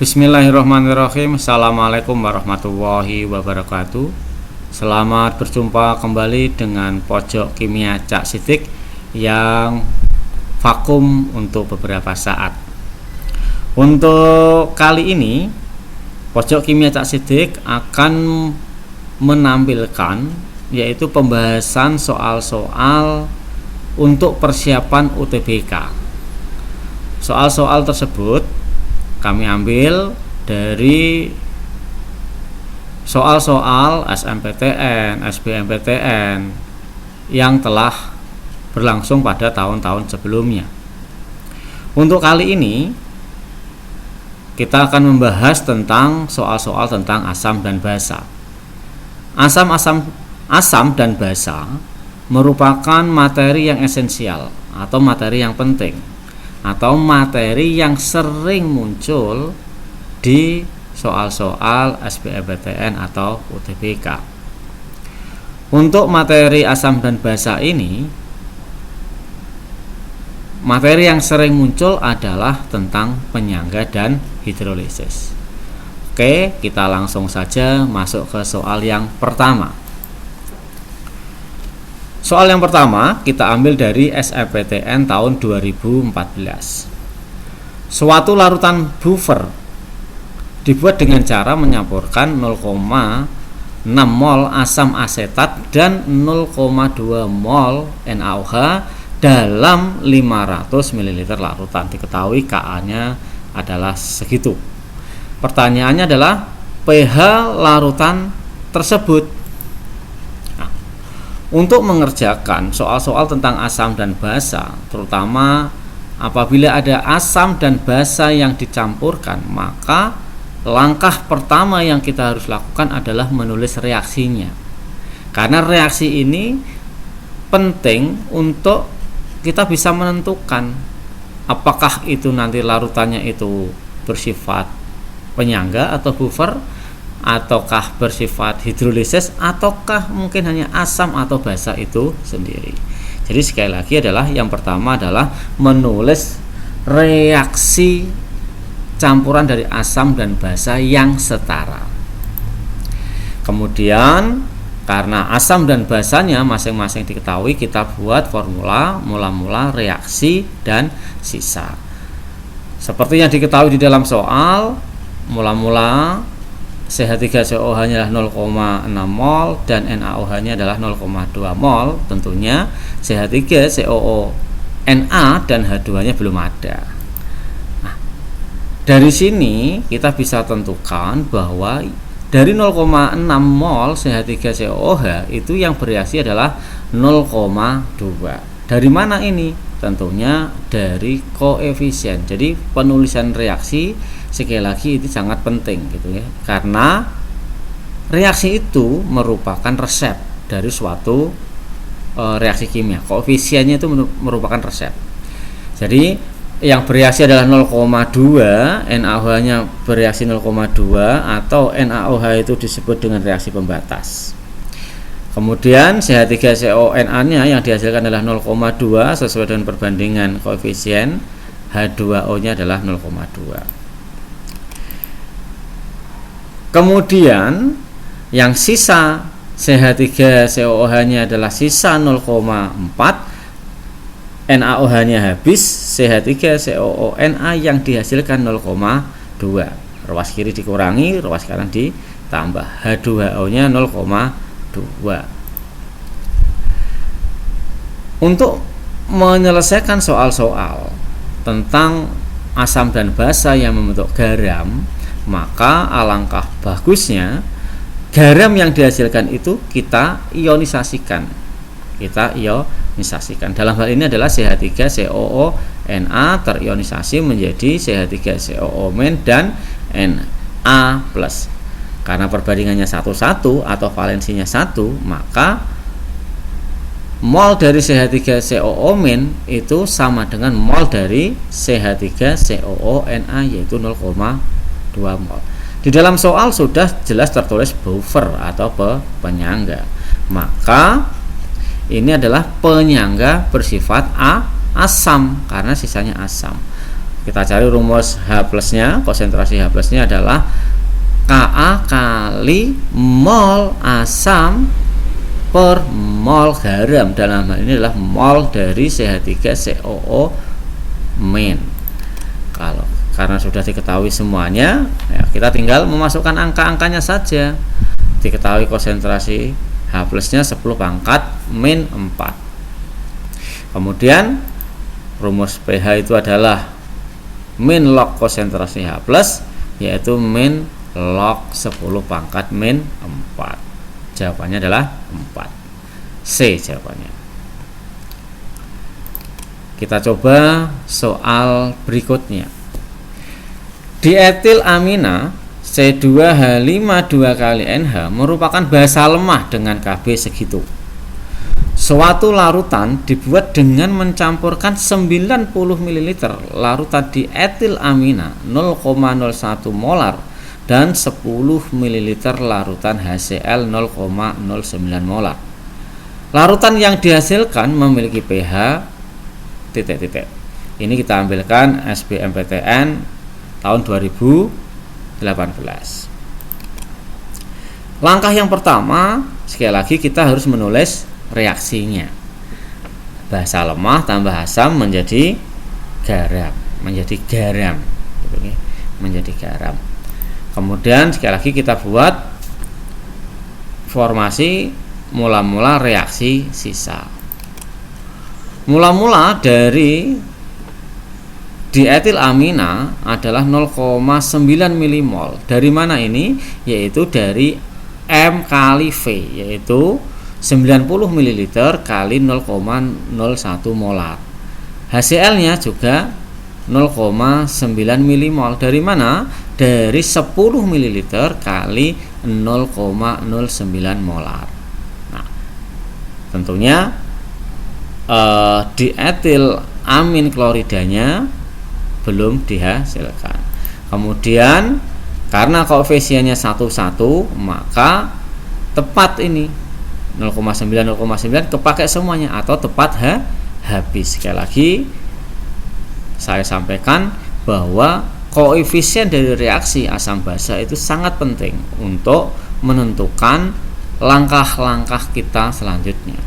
Bismillahirrahmanirrahim. Assalamualaikum warahmatullahi wabarakatuh. Selamat berjumpa kembali dengan pojok kimia Cak Sidik yang vakum untuk beberapa saat. Untuk kali ini pojok kimia Cak Sidik akan menampilkan yaitu pembahasan soal-soal untuk persiapan UTBK. Soal-soal tersebut kami ambil dari soal-soal SNMPTN, SBMPTN yang telah berlangsung pada tahun-tahun sebelumnya. Untuk kali ini kita akan membahas tentang soal-soal tentang asam dan basa. Asam dan basa merupakan materi yang esensial atau materi yang penting atau materi yang sering muncul di soal-soal SBMPTN atau UTBK. Untuk materi asam dan basa ini, materi yang sering muncul adalah tentang penyangga dan hidrolisis. Oke, kita langsung saja masuk ke soal yang pertama. Soal yang pertama kita ambil dari SNMPTN tahun 2014. Suatu larutan buffer dibuat dengan cara menyampurkan 0,6 mol asam asetat dan 0,2 mol NaOH dalam 500 ml larutan. Diketahui Ka-nya adalah segitu. Pertanyaannya adalah pH larutan tersebut. Untuk mengerjakan soal-soal tentang asam dan basa, terutama apabila ada asam dan basa yang dicampurkan, maka langkah pertama yang kita harus lakukan adalah menulis reaksinya. Karena reaksi ini penting untuk kita bisa menentukan apakah itu nanti larutannya itu bersifat penyangga atau buffer, ataukah bersifat hidrolisis, ataukah mungkin hanya asam atau basa itu sendiri. Jadi sekali lagi adalah yang pertama adalah menulis reaksi campuran dari asam dan basa yang setara. Kemudian karena asam dan basanya masing-masing diketahui, kita buat formula mula-mula reaksi dan sisa. Seperti yang diketahui di dalam soal, mula-mula CH3COOH nya adalah 0,6 mol dan NaOH nya adalah 0,2 mol. Tentunya CH3COONa dan H2 nya belum ada. Nah, dari sini kita bisa tentukan bahwa dari 0,6 mol CH3COOH itu yang bereaksi adalah 0,2. Dari mana ini? Tentunya dari koefisien. Jadi penulisan reaksi sekali lagi itu sangat penting gitu ya, karena reaksi itu merupakan resep dari suatu reaksi kimia. Koefisiennya itu merupakan resep. Jadi yang bereaksi adalah 0,2, NaOH nya bereaksi 0,2, atau NaOH itu disebut dengan reaksi pembatas. Kemudian CH3CONa nya yang dihasilkan adalah 0,2 sesuai dengan perbandingan koefisien. H2O nya adalah 0,2. Kemudian yang sisa CH3COOH nya adalah sisa 0,4, NaOH nya habis, CH3COONa yang dihasilkan 0,2. Ruas kiri dikurangi, ruas kanan ditambah. H2O nya 0,2. Untuk menyelesaikan soal-soal tentang asam dan basa yang membentuk garam, maka alangkah bagusnya garam yang dihasilkan itu kita ionisasikan. Dalam hal ini adalah CH3COONa terionisasi menjadi CH3COO- dan Na+. Karena perbandingannya 1:1 atau valensinya 1, maka mol dari CH3COO- itu sama dengan mol dari CH3COONa, yaitu 0,2 mol. Di dalam soal sudah jelas tertulis buffer atau penyangga. Maka ini adalah penyangga bersifat asam karena sisanya asam. Kita cari rumus H plusnya, konsentrasi H plusnya adalah Ka kali mol asam per mol garam. Dalam hal ini adalah mol dari CH3COO min. Karena sudah diketahui semuanya, ya, kita tinggal memasukkan angka-angkanya saja. Diketahui konsentrasi H plusnya 10 pangkat min 4. Kemudian rumus pH itu adalah min log konsentrasi H plus, yaitu min log 10 pangkat min 4. Jawabannya adalah 4. C jawabannya. Kita coba soal berikutnya. Dietilamina C2H5 2 kali NH merupakan basa lemah dengan Kb segitu. Suatu larutan dibuat dengan mencampurkan 90 ml larutan dietilamina 0,01 molar dan 10 ml larutan HCl 0,09 molar. Larutan yang dihasilkan memiliki pH ... Ini kita ambilkan SBMPTN tahun 2018. Langkah yang pertama, sekali lagi kita harus menulis reaksinya. Basa lemah tambah asam menjadi garam, menjadi garam. Kemudian sekali lagi kita buat formasi mula-mula reaksi sisa. Mula-mula dari dietilamina adalah 0,9 milimol. Dari mana ini? Yaitu dari M kali V, yaitu 90 ml kali 0,01 molar. HCl-nya juga 0,9 milimol. Dari mana? Dari 10 ml kali 0,09 molar. Nah, tentunya dietilamin kloridanya belum dihasilkan. Kemudian karena koefisiennya 1,1, maka tepat ini 0,9 kepakai semuanya atau tepat habis. Sekali lagi saya sampaikan bahwa koefisien dari reaksi asam basa itu sangat penting untuk menentukan langkah-langkah kita selanjutnya.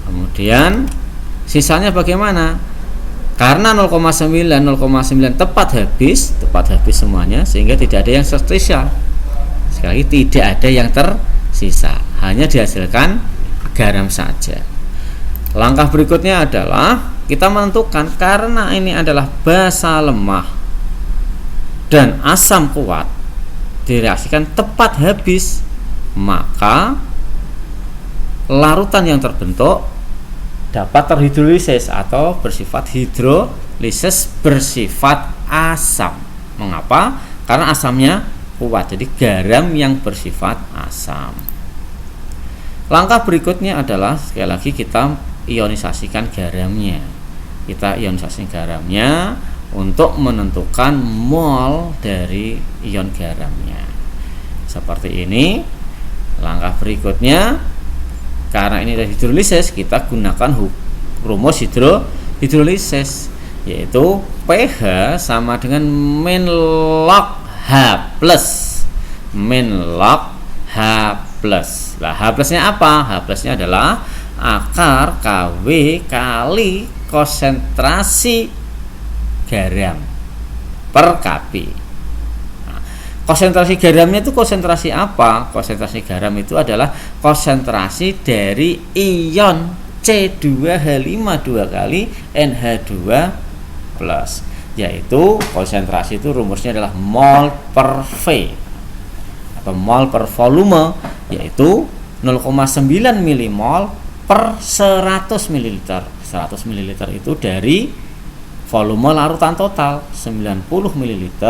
Kemudian sisanya bagaimana? Karena 0,9 tepat habis semuanya, sehingga tidak ada yang tersisa. Sekali lagi tidak ada yang tersisa, hanya dihasilkan garam saja. Langkah berikutnya adalah kita menentukan, karena ini adalah basa lemah dan asam kuat direaksikan tepat habis, maka larutan yang terbentuk dapat terhidrolisis atau bersifat hidrolisis bersifat asam. Mengapa? Karena asamnya kuat, jadi garam yang bersifat asam. Langkah berikutnya adalah sekali lagi kita ionisasikan garamnya. Kita ionisasi garamnya untuk menentukan mol dari ion garamnya. Seperti ini. Langkah berikutnya, karena ini adalah hidrolisis, kita gunakan rumus hidrolisis, yaitu pH sama dengan min log H plus. Nah, H plusnya apa? H plusnya adalah akar Kw kali konsentrasi garam per Kb. Konsentrasi garamnya itu konsentrasi apa? Konsentrasi garam itu adalah konsentrasi dari ion C2H5 2 kali NH2 plus, yaitu konsentrasi itu rumusnya adalah mol per V atau mol per volume, yaitu 0,9 milimol per 100 ml. 100 ml itu dari volume larutan total 90 ml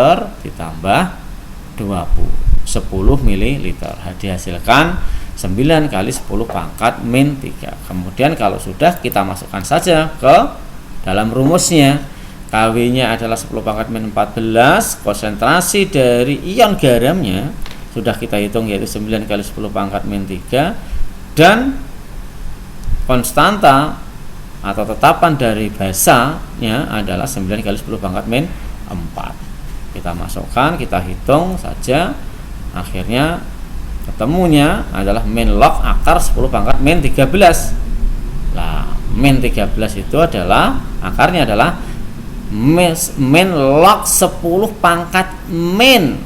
ditambah 10 ml, dihasilkan 9 kali 10 pangkat min 3. Kemudian kalau sudah, kita masukkan saja ke dalam rumusnya. Kw nya adalah 10 pangkat min 14. Konsentrasi dari ion garamnya sudah kita hitung, yaitu 9 kali 10 pangkat min 3, dan konstanta atau tetapan dari basanya adalah 9 kali 10 pangkat min 4. Kita masukkan, kita hitung saja, akhirnya ketemunya adalah min log akar 10 pangkat min 13. Nah, min 13 itu adalah akarnya adalah min log 10 pangkat min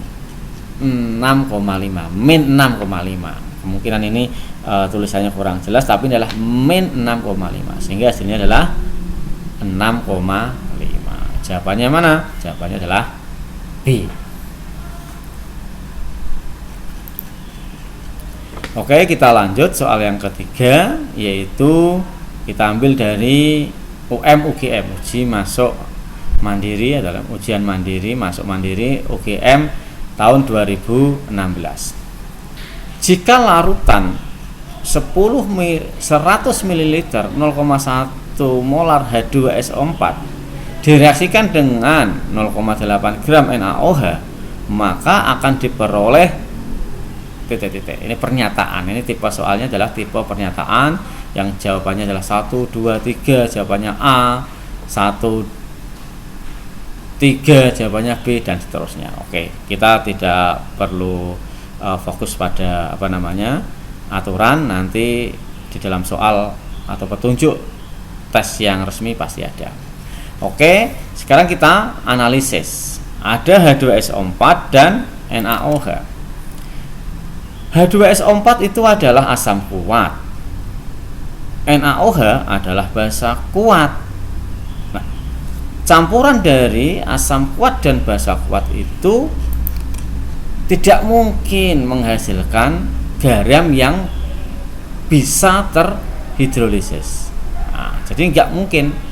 6,5. Min 6,5. Kemungkinan ini tulisannya kurang jelas, tapi ini adalah min 6,5, sehingga hasilnya adalah 6,5. Jawabannya mana? Jawabannya adalah B. Oke, kita lanjut soal yang ketiga, yaitu kita ambil dari UGM, uji masuk mandiri, adalah ujian mandiri masuk mandiri UGM tahun 2016. Jika larutan 100 ml 0,1 molar H2SO4 direaksikan dengan 0,8 gram NaOH, maka akan diperoleh titik-titik. Ini pernyataan, ini tipe soalnya adalah tipe pernyataan yang jawabannya adalah 1, 2, 3, jawabannya A, 1, 3, jawabannya B, dan seterusnya. Oke, kita tidak perlu fokus pada aturan, nanti di dalam soal atau petunjuk tes yang resmi pasti ada. Oke, sekarang kita analisis. Ada H2SO4 dan NaOH. H2SO4 itu adalah asam kuat, NaOH adalah basa kuat. Nah, campuran dari asam kuat dan basa kuat itu tidak mungkin menghasilkan garam yang bisa terhidrolisis. Nah, jadi nggak mungkin.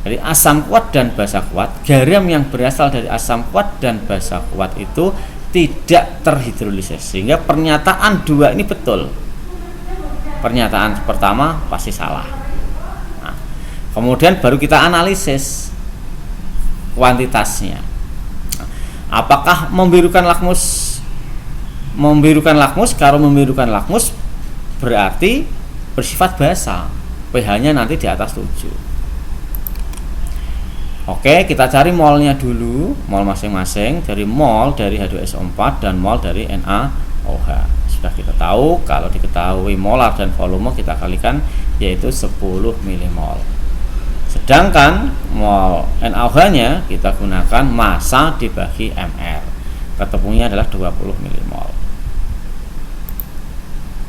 Dari asam kuat dan basa kuat, garam yang berasal dari asam kuat dan basa kuat itu tidak terhidrolisis, sehingga pernyataan 2 ini betul. Pernyataan pertama pasti salah. Nah, kemudian baru kita analisis kuantitasnya. Nah, apakah membirukan lakmus? Kalau membirukan lakmus berarti bersifat basa, pH-nya nanti di atas 7. Oke, kita cari molnya dulu, mol masing-masing dari mol dari H2SO4 dan mol dari NaOH. Sudah kita tahu, kalau diketahui molar dan volume kita kalikan, yaitu 10 mmol. Sedangkan mol NaOH-nya kita gunakan massa dibagi mR. Ketemunya adalah 20 mmol.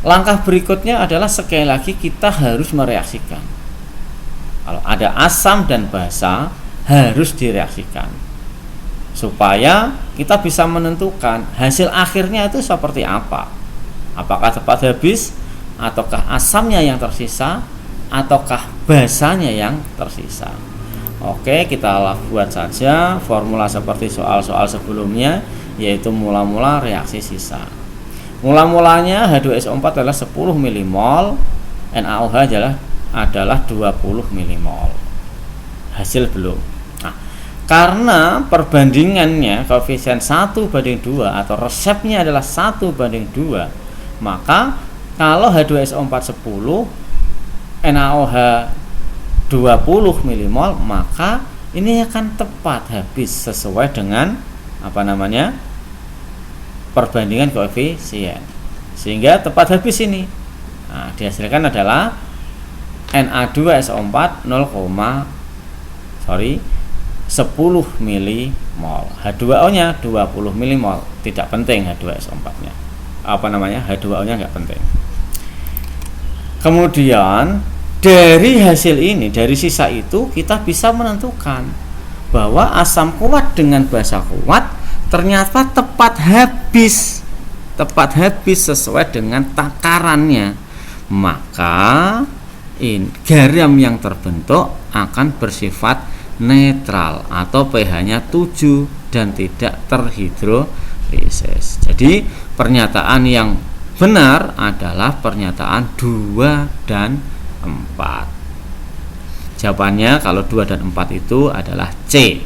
Langkah berikutnya adalah sekali lagi kita harus mereaksikan. Kalau ada asam dan basa, harus direaksikan supaya kita bisa menentukan hasil akhirnya itu seperti apa. Apakah cepat habis, ataukah asamnya yang tersisa, ataukah basanya yang tersisa. Oke, kita buat saja formula seperti soal-soal sebelumnya, yaitu mula-mula reaksi sisa. Mula-mulanya H2SO4 adalah 10 mmol, NaOH adalah 20 mmol. Hasil belum. Karena perbandingannya koefisien 1:2 atau resepnya adalah 1:2, maka kalau H2SO4 10, NaOH 20 mmol, maka ini akan tepat habis sesuai dengan perbandingan koefisien, sehingga tepat habis ini. Nah, dihasilkan adalah Na2SO4 10 mmol. H2O nya 20 mmol. Tidak penting H2SO4 nya. H2O nya nggak penting. Kemudian dari hasil ini, dari sisa itu kita bisa menentukan bahwa asam kuat dengan basa kuat ternyata tepat habis sesuai dengan takarannya. Maka garam yang terbentuk akan bersifat netral atau pH-nya 7 dan tidak terhidrolisis. Jadi pernyataan yang benar adalah pernyataan 2 dan 4. Jawabannya kalau 2 dan 4 itu adalah C.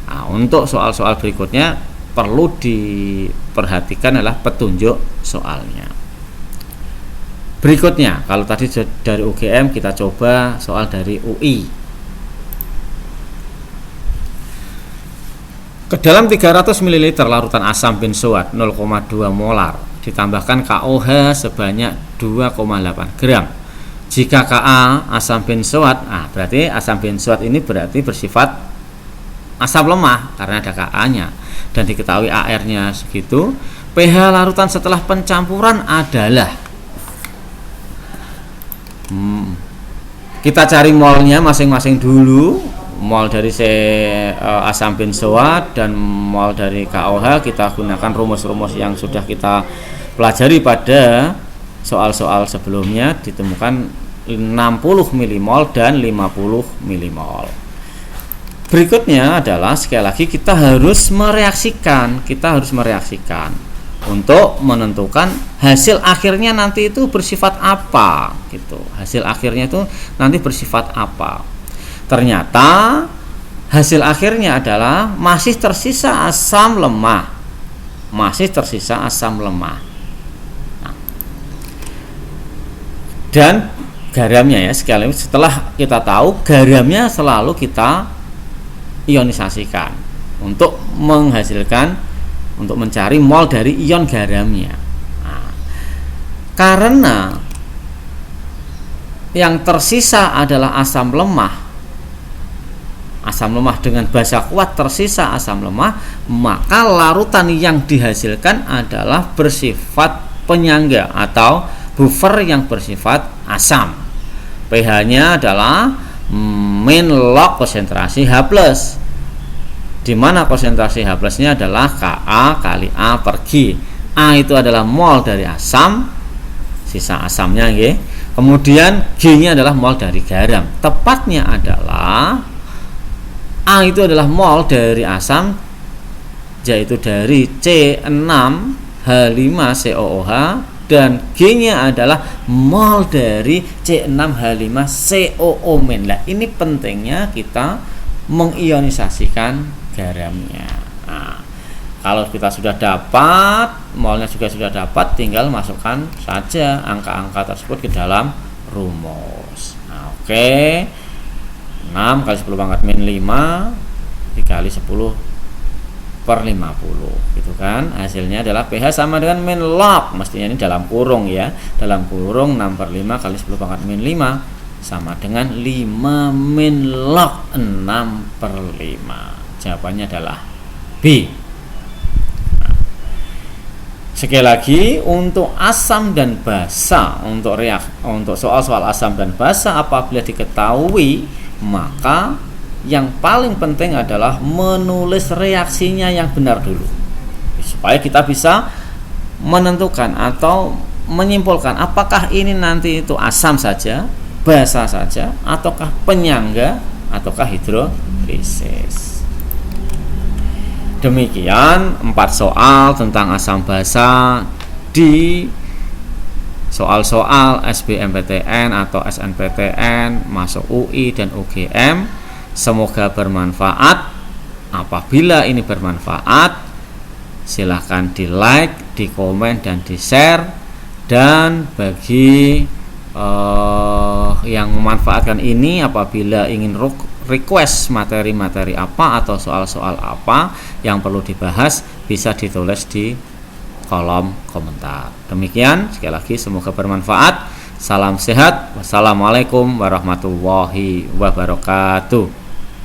Nah, untuk soal-soal berikutnya perlu diperhatikan adalah petunjuk soalnya. Berikutnya, kalau tadi dari UGM, kita coba soal dari UI. Ke dalam 300 ml larutan asam benzoat 0,2 molar ditambahkan KOH sebanyak 2,8 gram. Jika Ka asam benzoat, berarti asam benzoat ini berarti bersifat asam lemah karena ada Ka-nya, dan diketahui AR-nya segitu. pH larutan setelah pencampuran adalah kita cari molnya masing-masing dulu. Mol dari asam benzoat dan mol dari KOH kita gunakan rumus-rumus yang sudah kita pelajari pada soal-soal sebelumnya, ditemukan 60 mmol dan 50 mmol. Berikutnya adalah sekali lagi kita harus mereaksikan untuk menentukan hasil akhirnya nanti itu bersifat apa gitu. Hasil akhirnya itu nanti bersifat apa. Ternyata hasil akhirnya adalah masih tersisa asam lemah. Nah, dan garamnya ya, sekali lagi setelah kita tahu garamnya selalu kita ionisasikan untuk mencari mol dari ion garamnya. Nah, karena yang tersisa adalah asam lemah dengan basa kuat tersisa asam lemah, maka larutan yang dihasilkan adalah bersifat penyangga atau buffer yang bersifat asam. pH-nya adalah min log konsentrasi H+, di mana konsentrasi H+ nya adalah Ka kali A per G. A itu adalah mol dari asam, sisa asamnya ya. Kemudian G nya adalah mol dari garam. Tepatnya adalah A itu adalah mol dari asam, yaitu dari C6H5COOH, dan G nya adalah mol dari C6H5COO-. Nah, ini pentingnya kita mengionisasikan garamnya. Nah, kalau kita sudah dapat molnya, juga sudah dapat, tinggal masukkan saja angka-angka tersebut ke dalam rumus. Nah, oke. 6 kali 10 pangkat min 5 dikali 10 per 50 gitu kan. Hasilnya adalah pH sama dengan min log, mestinya ini dalam kurung ya, dalam kurung 6 per 5 kali 10 pangkat min 5 sama dengan 5 min log 6 per 5. Jawabannya adalah B. Nah, sekali lagi, untuk asam dan basa, untuk soal-soal asam dan basa apabila diketahui, maka yang paling penting adalah menulis reaksinya yang benar dulu, supaya kita bisa menentukan atau menyimpulkan apakah ini nanti itu asam saja, basa saja, ataukah penyangga, ataukah hidrolisis. Demikian 4 soal tentang asam basa di soal-soal SBMPTN atau SNPTN masuk UI dan UGM. Semoga bermanfaat. Apabila ini bermanfaat, silahkan di like, di komen, dan di share. Dan bagi yang memanfaatkan ini, apabila ingin request materi-materi apa atau soal-soal apa yang perlu dibahas, bisa ditulis di kolom komentar. Demikian, sekali lagi semoga bermanfaat. Salam sehat. Wassalamualaikum warahmatullahi wabarakatuh.